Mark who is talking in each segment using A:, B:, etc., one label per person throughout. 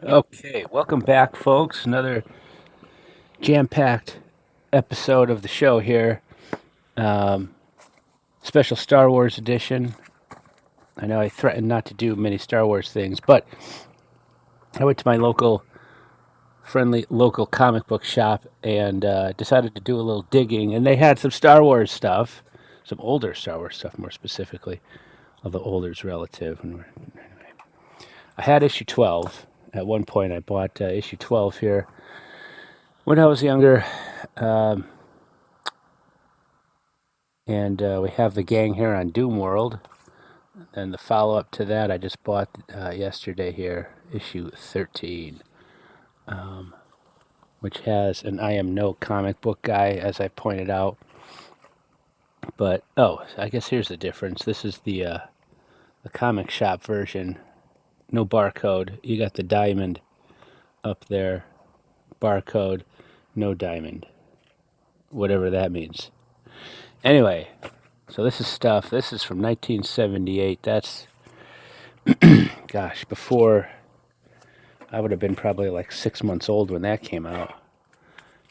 A: Okay, welcome back, folks. Another jam-packed episode of the show here. Um, Special Star Wars edition. I know I threatened not to do many Star Wars things, but I went to my friendly local comic book shop and decided to do a little digging, and they had some Star Wars stuff, some older Star Wars stuff, more specifically. Although older is relative. Anyway, I had issue 12. At one point, I bought issue 12 here when I was younger. Um, And we have the gang here on Doom World. And the follow-up to that, I just bought yesterday here, issue 13, which has an I am no comic book guy, as I pointed out. But, I guess here's the difference. This is the comic shop version. No barcode. You got the diamond up there. Barcode. No diamond. Whatever that means. Anyway, so this is stuff. This is from 1978. That's, gosh, before I would have been probably like 6 months old when that came out.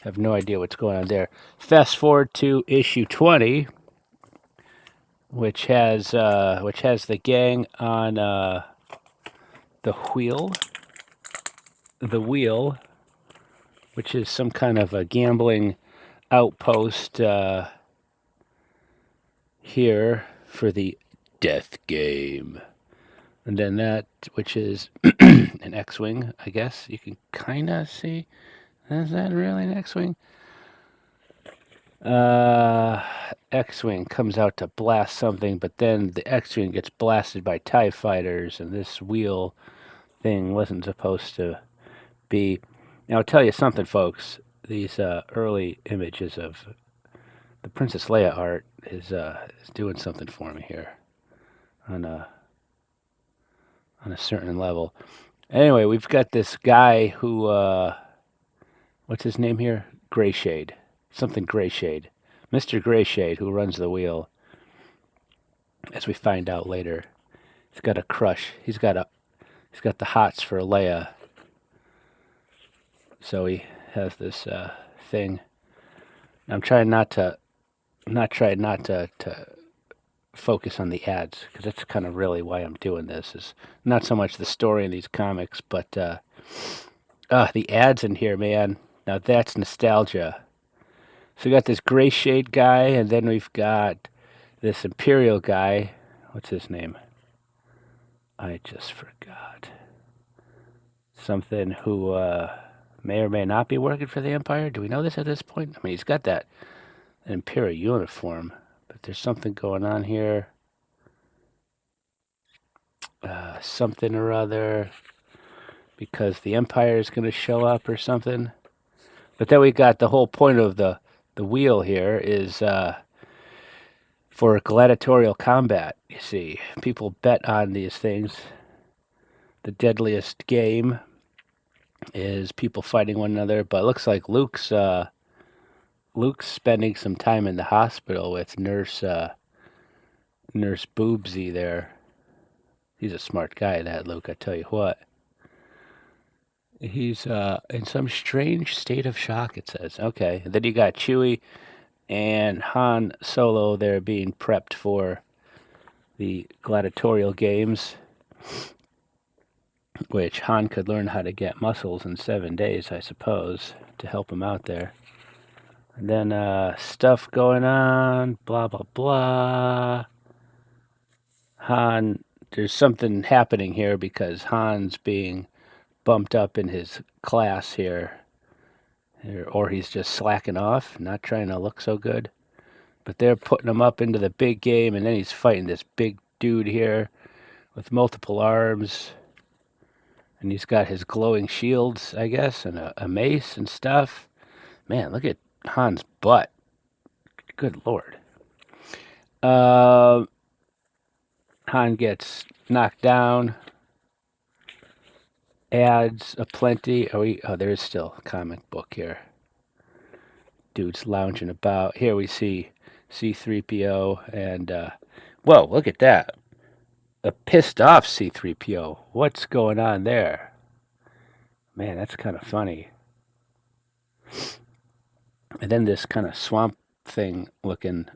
A: Have no idea what's going on there. Fast forward to issue 20, which has the gang on the wheel. The wheel, which is some kind of a gambling outpost here for the death game. And then that, which is an X-Wing, I guess. You can kind of see. Is that really an X-Wing? X-Wing comes out to blast something, but then the X-Wing gets blasted by TIE fighters, and this wheel thing wasn't supposed to be. Now, I'll tell you something, folks. These early images of the Princess Leia art is doing something for me here on a certain level. Anyway, we've got this guy who, what's his name here? Grayshade. Something Grayshade. Mr. Grayshade, who runs the wheel, as we find out later. He's got a crush. He's got the hots for Leia. So he has this thing. I'm trying not to focus on the ads, because that's kind of really why I'm doing this. Is not so much the story in these comics, but the ads in here, man. Now that's nostalgia. So we got this gray shade guy, and then we've got this Imperial guy. What's his name? I just forgot. Something who may or may not be working for the Empire. Do we know this at this point? I mean, he's got that Imperial uniform, but there's something going on here. Something or other, because the Empire is going to show up or something. But then we got the whole point of the wheel here is for gladiatorial combat. You see, people bet on these things. The deadliest game is people fighting one another, but it looks like Luke's spending some time in the hospital with Nurse Boobsy there. He's a smart guy, that Luke, I tell you what. He's in some strange state of shock, it says. Okay, and then you got Chewie and Han Solo there being prepped for the gladiatorial games, which Han could learn how to get muscles in 7 days, I suppose, to help him out there. And then stuff going on, blah, blah, blah. Han, there's something happening here because Han's being bumped up in his class here, or he's just slacking off, not trying to look so good. But they're putting him up into the big game, and then he's fighting this big dude here with multiple arms. And he's got his glowing shields, I guess, and a mace and stuff. Man, look at Han's butt. Good Lord. Han gets knocked down. Ads aplenty. Oh, there is still a comic book here. Dudes lounging about. Here we see C-3PO and, whoa, look at that. A pissed off C-3PO. What's going on there? Man, that's kind of funny. And then this kind of swamp thing looking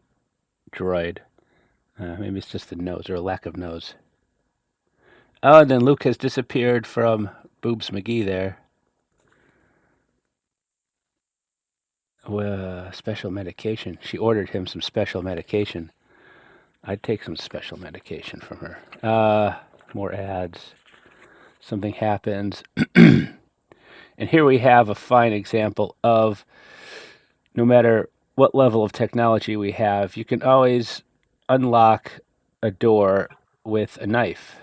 A: droid. Maybe it's just the nose or a lack of nose. Oh, and then Luke has disappeared from Boobs McGee there. Special medication. She ordered him some special medication. I'd take some special medication from her. More ads. Something happens. And here we have a fine example of no matter what level of technology we have, you can always unlock a door with a knife.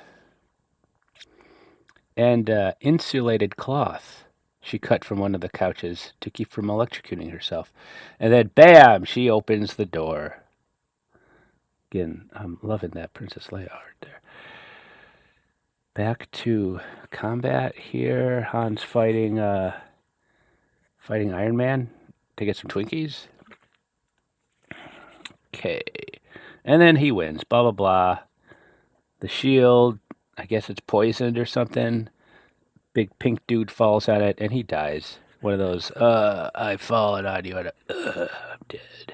A: And insulated cloth she cut from one of the couches to keep from electrocuting herself. And then, bam, she opens the door. Again, I'm loving that Princess Leia art there. Back to combat here. Han's fighting Iron Man to get some Twinkies. Okay. And then he wins. Blah, blah, blah. The shield, I guess it's poisoned or something. Big pink dude falls on it and he dies. One of those, I've fallen on you. I'm dead.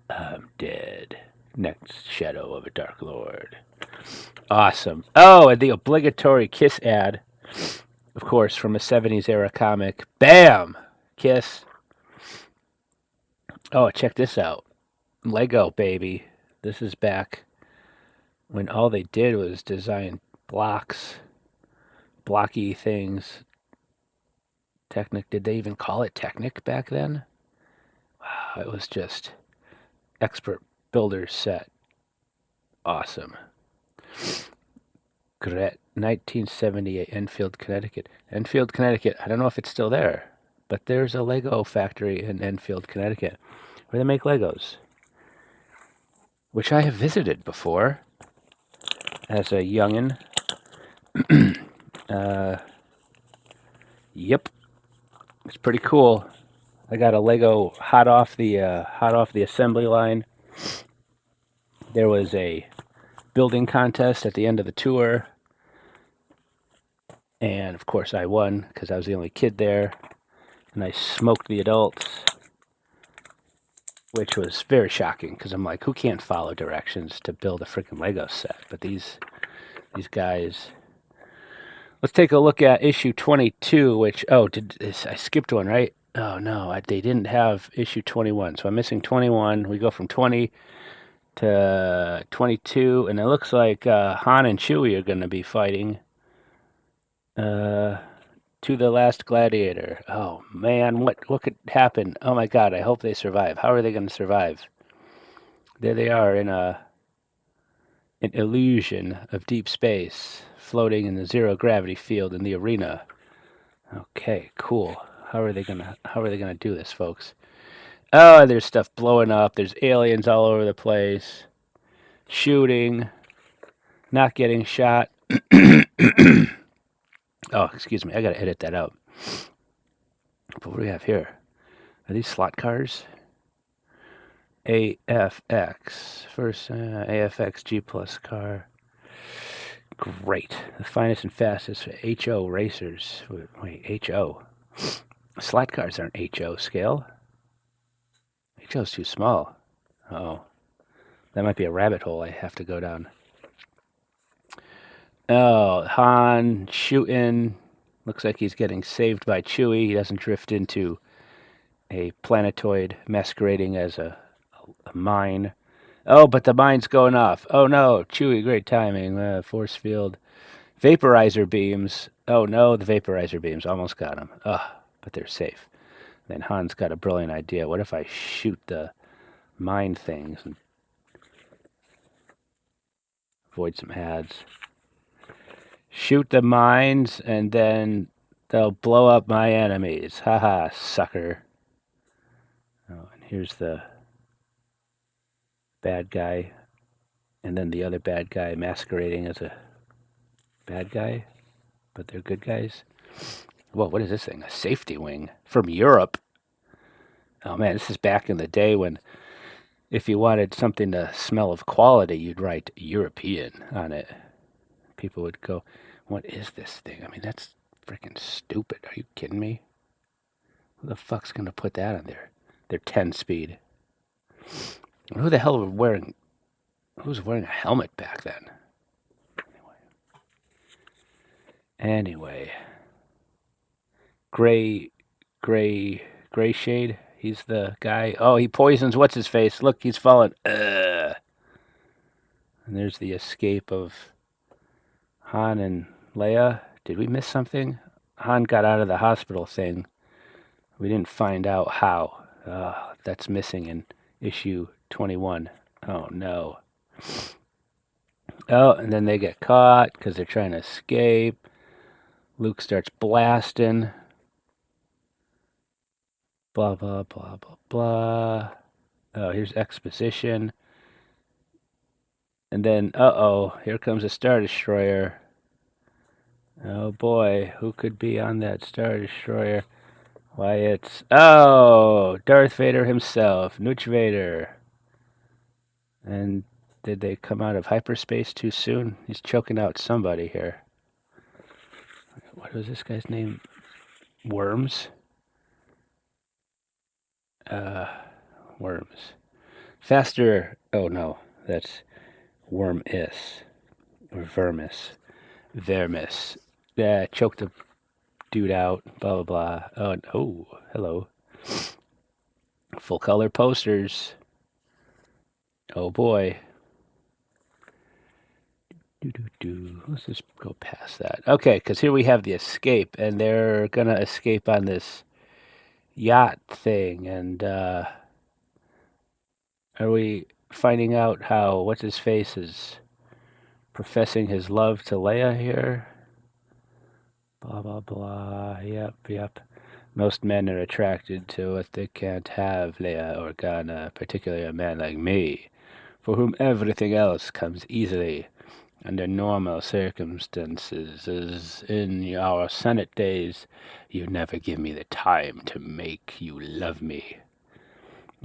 A: I'm dead. Next shadow of a Dark Lord. Awesome. Oh, and the obligatory kiss ad, of course, from a 70s era comic. Bam! Kiss. Oh, check this out. Lego, baby. This is back when all they did was design blocks, blocky things. Technic, did they even call it Technic back then? Wow, it was just expert builder set. Awesome. Gret, 1978, Enfield, Connecticut. Enfield, Connecticut, I don't know if it's still there, but there's a Lego factory in Enfield, Connecticut, where they make Legos, which I have visited before as a youngin'. Yep, it's pretty cool. I got a Lego hot off the assembly line. There was a building contest at the end of the tour, and of course I won because I was the only kid there, and I smoked the adults, which was very shocking because I'm like, who can't follow directions to build a freaking Lego set? But these guys. Let's take a look at issue 22, which, I skipped one, right? Oh no, they didn't have issue 21, so I'm missing 21. We go from 20 to 22, and it looks like Han and Chewie are going to be fighting to the last gladiator. Oh man, what could happen? Oh my god, I hope they survive. How are they going to survive? There they are in an illusion of deep space, floating in the zero gravity field in the arena. Okay, cool. How are they gonna do this, folks? Oh, there's stuff blowing up. There's aliens all over the place. Shooting. Not getting shot. Oh, excuse me. I gotta edit that out. But what do we have here? Are these slot cars? AFX. First, AFX G Plus car. Great. The finest and fastest HO racers. Wait, HO. Slot cars aren't HO scale. HO's too small. Oh. That might be a rabbit hole I have to go down. Oh, Han shooting. Looks like he's getting saved by Chewie. He doesn't drift into a planetoid masquerading as a mine. Oh, but the mine's going off. Oh no, Chewie, great timing. Force field. Vaporizer beams. Oh no, the vaporizer beams almost got him. But they're safe. Then Han's got a brilliant idea. What if I shoot the mine things and avoid some ads? Shoot the mines and then they'll blow up my enemies. Haha, sucker. Oh, and here's the bad guy. And then the other bad guy masquerading as a bad guy. But they're good guys. Whoa, what is this thing? A safety wing from Europe. Oh man, this is back in the day when if you wanted something to smell of quality, you'd write European on it. People would go, what is this thing? I mean, that's Freaking stupid. Are you kidding me? Who the fuck's gonna put that on there? Their 10 speed. Who the hell who's wearing a helmet back then? Anyway. Gray shade. He's the guy. Oh, he poisons what's his face. Look, he's fallen. And there's the escape of Han and Leia. Did we miss something? Han got out of the hospital thing. We didn't find out how. That's missing in issue 21. Oh, no. Oh, and then they get caught because they're trying to escape. Luke starts blasting. Blah, blah, blah, blah, blah. Oh, here's exposition. And then, uh-oh, here comes a Star Destroyer. Oh, boy, who could be on that Star Destroyer? Why, it's... Oh, Darth Vader himself, Nooch Vader. And did they come out of hyperspace too soon? He's choking out somebody here. What was this guy's name? Worms? Worms. Faster... Oh, no, that's Worm-is. Or Vermis. Vermis. Yeah, choked the dude out, blah, blah, blah. Oh, hello. Full color posters. Oh, boy. Let's just go past that. Okay, because here we have the escape, and they're going to escape on this yacht thing, and are we finding out how what's-his-face is professing his love to Leia here? Blah, blah, blah. Yep. Most men are attracted to what they can't have, Leia Organa, particularly a man like me, for whom everything else comes easily. Under normal circumstances, as in our Senate days, you never give me the time to make you love me.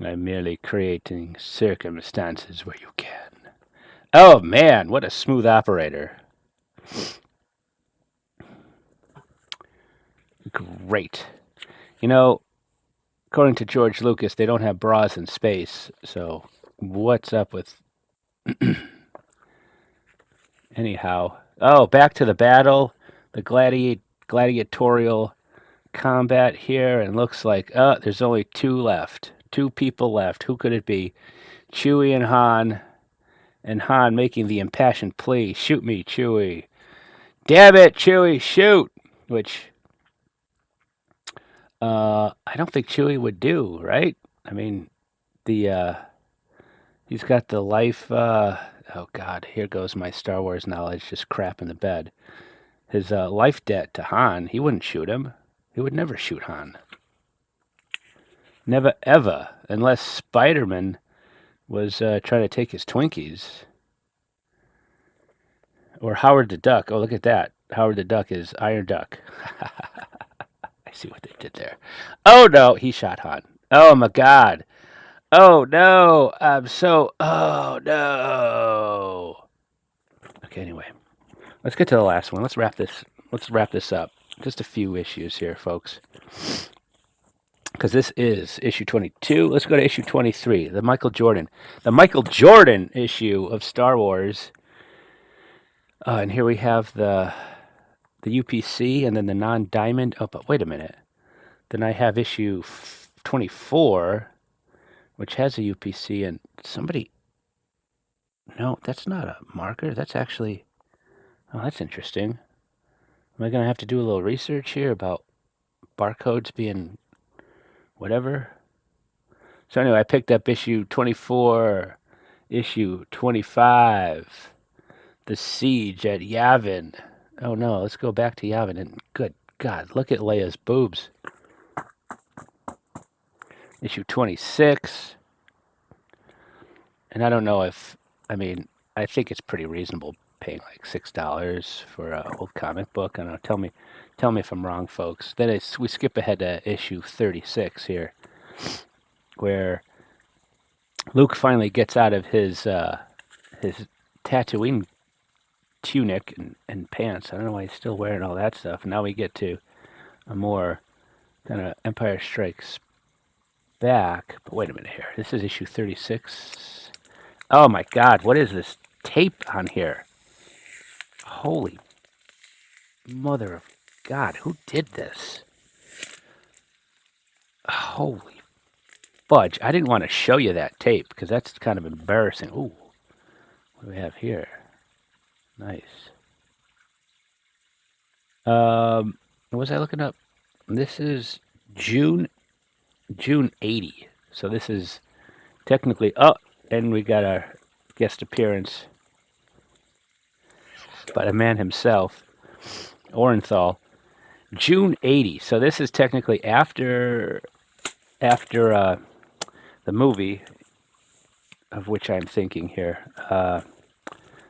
A: I'm merely creating circumstances where you can. Oh, man, what a smooth operator. Great. You know, according to George Lucas, they don't have bras in space, so what's up with... Anyhow. Oh, back to the battle. The gladiatorial combat here, and looks like, there's only two left. Two people left. Who could it be? Chewie and Han making the impassioned plea, shoot me, Chewie. Damn it, Chewie, shoot! Which... I don't think Chewie would do, right? I mean, he's got the life, oh God, here goes my Star Wars knowledge just crap in the bed. His life debt to Han, he wouldn't shoot him. He would never shoot Han. Never, ever, unless Spider-Man was trying to take his Twinkies. Or Howard the Duck. Oh, look at that. Howard the Duck is Iron Duck. I see what they did there. Oh, no, he shot Han. Oh, my God. Oh, no, oh, no. Okay, anyway, let's get to the last one. Let's wrap this up. Just a few issues here, folks. Because this is issue 22. Let's go to issue 23, the Michael Jordan issue of Star Wars. And here we have the UPC and then the non-diamond. Oh, but wait a minute. Then I have issue 24, which has a UPC, and somebody... No, that's not a marker. That's actually... Oh, that's interesting. Am I going to have to do a little research here about barcodes being whatever? So anyway, I picked up issue 24, issue 25, The Siege at Yavin. Oh no, let's go back to Yavin, and good God, look at Leia's boobs. Issue 26. And I don't know if, I mean, I think it's pretty reasonable paying like $6 for an old comic book. I don't know, tell me if I'm wrong, folks. Then we skip ahead to issue 36 here, where Luke finally gets out of his Tatooine tunic and pants. I don't know why he's still wearing all that stuff. Now we get to a more kind of Empire Strikes Back. But wait a minute here. This is issue 36. Oh my God, what is this tape on here? Holy mother of God, who did this? Holy fudge. I didn't want to show you that tape because that's kind of embarrassing. Ooh, what do we have here? Nice. What was I looking up? This is June 80. So this is technically, oh, and we got our guest appearance by the man himself, Orenthal. June 80. So this is technically after the movie of which I'm thinking here.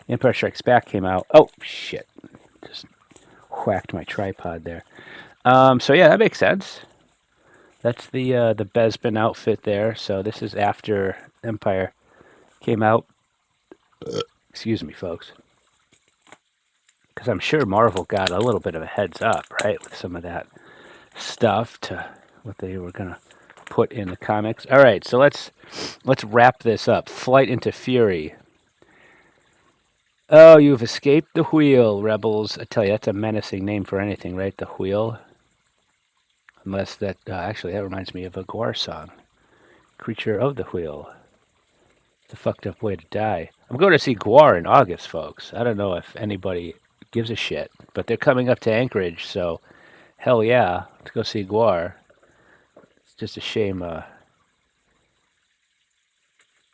A: Empire Strikes Back came out. Oh shit! Just whacked my tripod there. So yeah, that makes sense. That's the Besman outfit there. So this is after Empire came out. Excuse me, folks. Because I'm sure Marvel got a little bit of a heads up, right, with some of that stuff to what they were gonna put in the comics. All right, so let's wrap this up. Flight into Fury. Oh, you've escaped the wheel, rebels. I tell you, that's a menacing name for anything, right? The wheel. Unless that actually that reminds me of a Gwar song. Creature of the Wheel. It's a fucked up way to die. I'm going to see Gwar in August, folks. I don't know if anybody gives a shit, but they're coming up to Anchorage, so hell yeah, let's go see Gwar. It's just a shame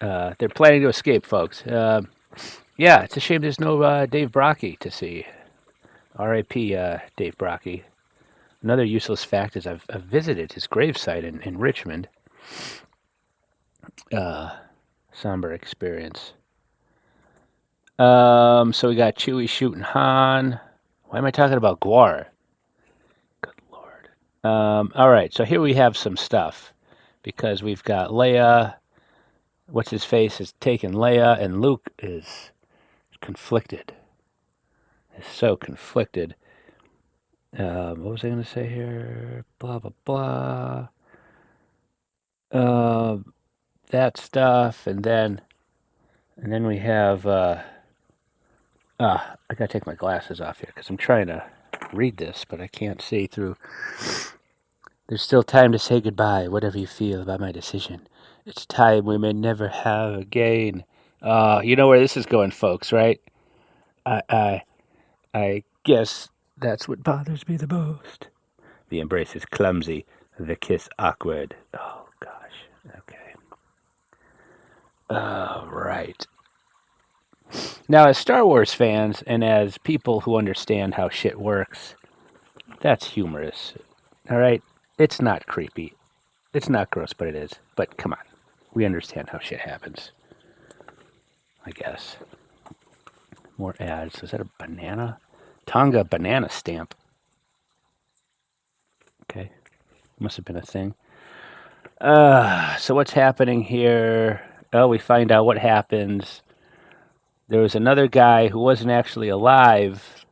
A: they're planning to escape, folks. Yeah, it's a shame there's no Dave Brocky to see. R.I.P. Dave Brocky. Another useless fact is I've visited his gravesite in Richmond. Somber experience. So we got Chewie shooting Han. Why am I talking about Gwar? Good Lord. All right, so here we have some stuff because we've got Leia. What's his face is taking Leia, and Luke is conflicted. Is so conflicted. What was I going to say here? Blah blah blah. That stuff, and then we have. I gotta take my glasses off here because I'm trying to read this, but I can't see through. There's still time to say goodbye, whatever you feel about my decision. It's time we may never have again. You know where this is going, folks, right? I guess that's what bothers me the most. The embrace is clumsy, the kiss awkward. Oh gosh. Okay. Right. Now, as Star Wars fans and as people who understand how shit works, that's humorous. All right? It's not creepy. It's not gross, but it is. But come on. We understand how shit happens. I guess. More ads. Is that a banana? Tonga banana stamp. Okay. Must have been a thing. So what's happening here? Oh, we find out what happens. There was another guy who wasn't actually alive.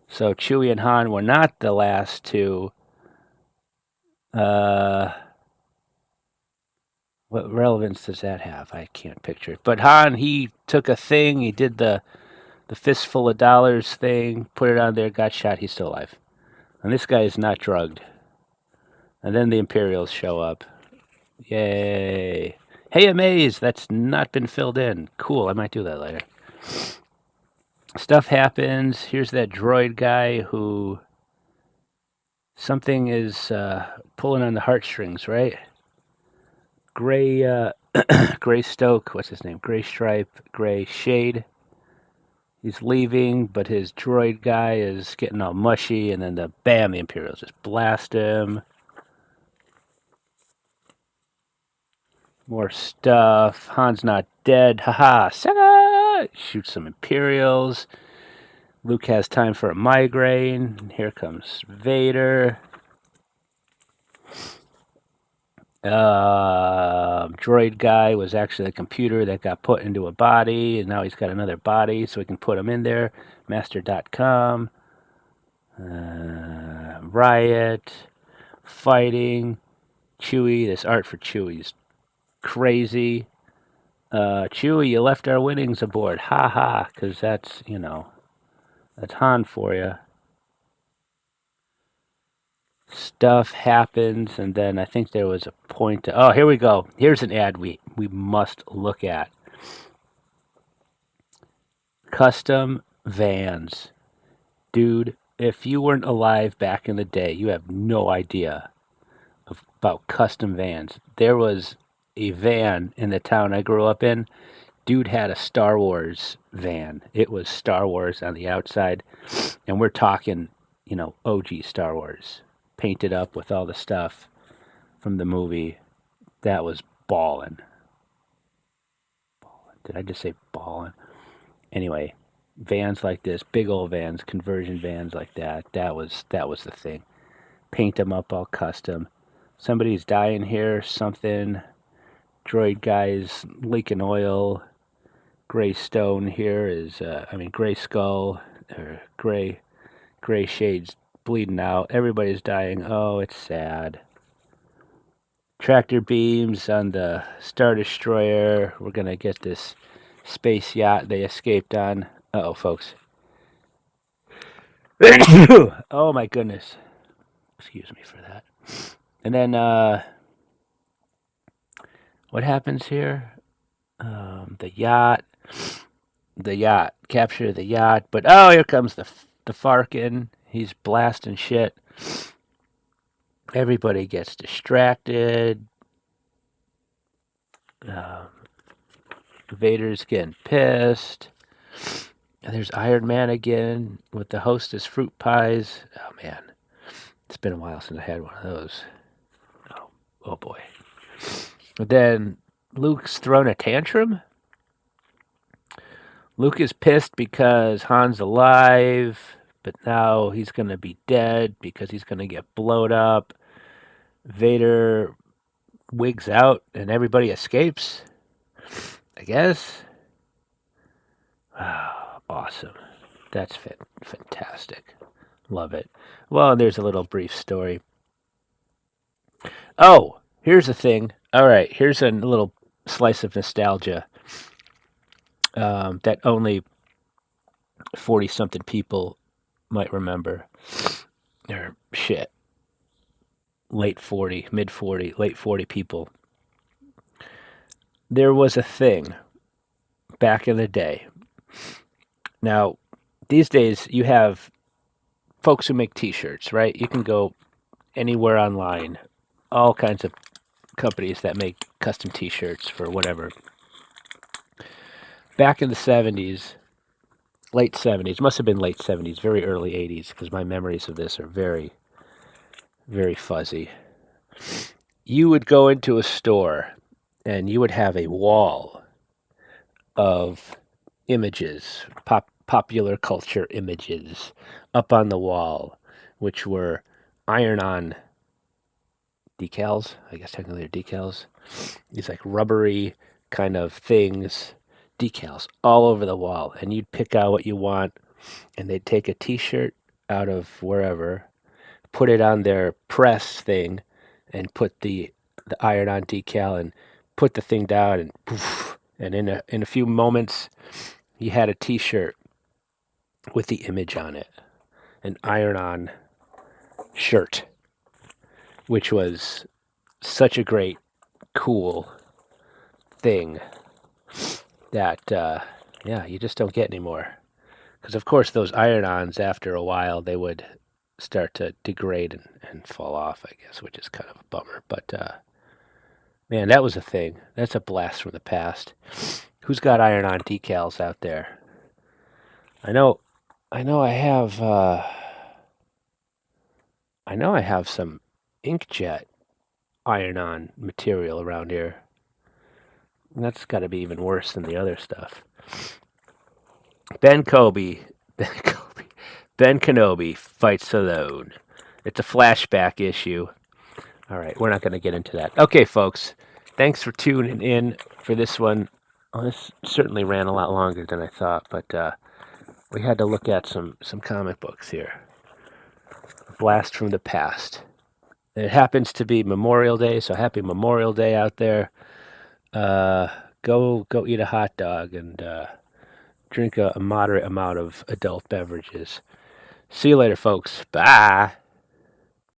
A: So Chewie and Han were not the last two. What relevance does that have? I can't picture it. But Han, he took a thing. He did the fistful of dollars thing, put it on there, got shot. He's still alive. And this guy is not drugged. And then the Imperials show up. Yay. Hey, a maze that's not been filled in. Cool, I might do that later. Stuff happens. Here's that droid guy who... Something is pulling on the heartstrings, right? Gray, Gray Stoke, what's his name? Gray Stripe, Gray Shade. He's leaving, but his droid guy is getting all mushy, and then the Imperials just blast him. More stuff. Han's not dead. Haha, Sega! Shoots some Imperials. Luke has time for a migraine. Here comes Vader. Droid guy was actually a computer that got put into a body, and now he's got another body, so we can put him in there. Master.com, Riot, Fighting, Chewy. This art for Chewy's crazy. Chewy, you left our winnings aboard. Ha ha, because that's, that's Han for you. Stuff happens, and then I think there was a point to, oh, here we go. Here's an ad we must look at. Custom vans. Dude, if you weren't alive back in the day, you have no idea about custom vans. There was a van in the town I grew up in. Dude had a Star Wars van. It was Star Wars on the outside, and we're talking, OG Star Wars, painted up with all the stuff from the movie. That was ballin'. Did I just say ballin'? Anyway, vans like this, big old vans, conversion vans like that. That was the thing. Paint them up all custom. Somebody's dying here. Something. Droid guy's leaking oil. Gray stone here is, gray skull, or gray shades bleeding out. Everybody's dying. Oh, it's sad. Tractor beams on the Star Destroyer. We're going to get this space yacht they escaped on. Uh-oh, folks. Oh, my goodness. Excuse me for that. And then, what happens here? The yacht. Capture the yacht. But, oh, here comes the Farkin. He's blasting shit. Everybody gets distracted. Vader's getting pissed. And there's Iron Man again with the Hostess fruit pies. Oh, man. It's been a while since I had one of those. Oh boy. But then Luke's thrown a tantrum. Luke is pissed because Han's alive, but now he's going to be dead because he's going to get blowed up. Vader wigs out and everybody escapes, I guess. Oh, awesome. That's fantastic. Love it. Well, there's a little brief story. Oh, here's the thing. All right, here's a little slice of nostalgia that only 40-something people might remember. Or shit. Late 40, mid 40, late 40 people. There was a thing back in the day. Now, these days you have folks who make t-shirts, right? You can go anywhere online. All kinds of companies that make custom t-shirts for whatever. Back in the 70s, late 70s, must have been late 70s, very early 80s, because my memories of this are very, very fuzzy. You would go into a store and you would have a wall of images, popular culture images up on the wall, which were iron-on decals. I guess technically they're decals. These like rubbery kind of things, decals all over the wall. And you'd pick out what you want, and they'd take a t-shirt out of wherever, put it on their press thing, and put the iron-on decal and put the thing down, and poof, and in a few moments, you had a t-shirt with the image on it, an iron-on shirt, which was such a great, cool thing that, you just don't get anymore. Because, of course, those iron-ons, after a while, they would start to degrade and fall off, I guess, which is kind of a bummer. But, man, that was a thing. That's a blast from the past. Who's got iron-on decals out there? I know I have some inkjet iron-on material around here. And that's got to be even worse than the other stuff. Ben Kenobi fights alone. It's a flashback issue. All right, we're not going to get into that. Okay, folks, thanks for tuning in for this one. Oh, this certainly ran a lot longer than I thought, but we had to look at some comic books here. A blast from the past. It happens to be Memorial Day, so happy Memorial Day out there. Go eat a hot dog and drink a moderate amount of adult beverages. See you later, folks. Bye.